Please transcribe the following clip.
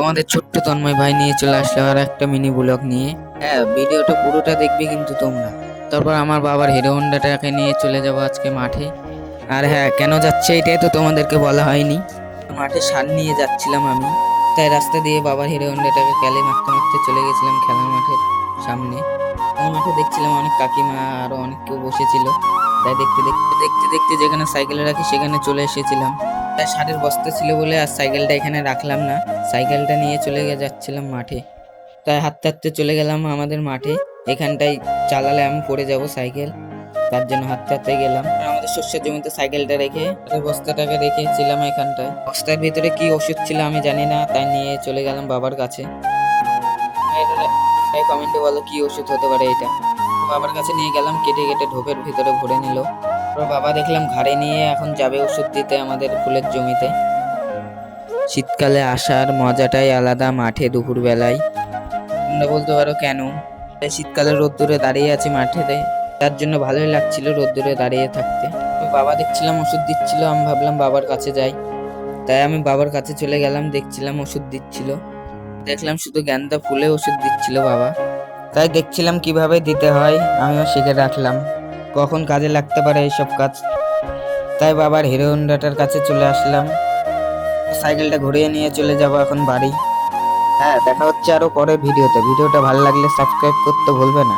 তোমাদের ছোট্ট তন্ময় ভাই নিয়ে চলে আসলো আর একটা মিনি ব্লগ নিয়ে। হ্যাঁ, ভিডিওটা পুরোটা দেখবে কিন্তু তোমরা। তারপর আমার বাবার হিরো হন্ডাটাকে নিয়ে চলে যাবো আজকে মাঠে। আর হ্যাঁ, কেন যাচ্ছে এটাই তো তোমাদেরকে বলা হয়নি। মাঠে সার নিয়ে যাচ্ছিলাম আমি, তাই রাস্তা দিয়ে বাবার হিরো হন্ডাটাকে ক্যালে মারতে মারতে চলে গেছিলাম খেলার মাঠের সামনে। ওই মাঠে দেখছিলাম অনেক কাকিমা আরো অনেক কেউ বসেছিল, তাই দেখতে দেখতে দেখতে দেখতে যেখানে সাইকেল রাখি সেখানে চলে এসেছিলাম। তাই সারের বস্তা ছিল বলে আর সাইকেলটা এখানে রাখলাম না, সাইকেলটা নিয়ে চলে যাচ্ছিলাম মাঠে। তাই হাঁটতে হাঁটতে চলে গেলাম আমাদের মাঠে। এখানটায় চালালে আমি পড়ে যাব সাইকেল, তার জন্য হাঁটতে হাঁটতে গেলাম। আর আমাদের শস্যের জমিতে সাইকেলটা রেখে আর বস্তাটাকে রেখেছিলাম এখানটায়। বস্তার ভিতরে কি ওষুধ ছিল আমি জানি না, তাই নিয়ে চলে গেলাম বাবার কাছে। তাই কমেন্টে বলো কি ওষুধ হতে পারে এটা। বাবার কাছে নিয়ে গেলাম, কেটে কেটে ঢোপের ভিতরে ভরে নিল। তারপর বাবা দেখলাম ঘাড়ে নিয়ে এখন যাবে ওষুধ দিতে আমাদের ফুলের জমিতে। শীতকালে আসার মজাটাই আলাদা মাঠে দুপুর বেলায়। তোমরা বলতে পারো কেন? তাই শীতকালে রোদ্দুরে দাঁড়িয়ে আছি মাঠেতে, তার জন্য ভালোই লাগছিল রোদ্দুরে দাঁড়িয়ে থাকতে। তো বাবা দেখছিলাম ওষুধ দিচ্ছিল, আমি ভাবলাম বাবার কাছে যাই, তাই আমি বাবার কাছে চলে গেলাম। দেখছিলাম ওষুধ দিচ্ছিল, দেখলাম শুধু গাঁদা ফুলে ওষুধ দিচ্ছিল বাবা। তাই দেখছিলাম কিভাবে দিতে হয়, আমিও শিখে রাখলাম, কখন কাজে লাগতে পারে এইসব কাজ। তাই বাবার হিরো হন্ডাটার কাছে চলে আসলাম, সাইকেলটা ঘুরিয়ে নিয়ে চলে যাব এখন বাড়ি। হ্যাঁ, দেখা হচ্ছে আরো পরের ভিডিওতে। ভিডিওটা ভালো লাগলে সাবস্ক্রাইব করতে ভুলবে না।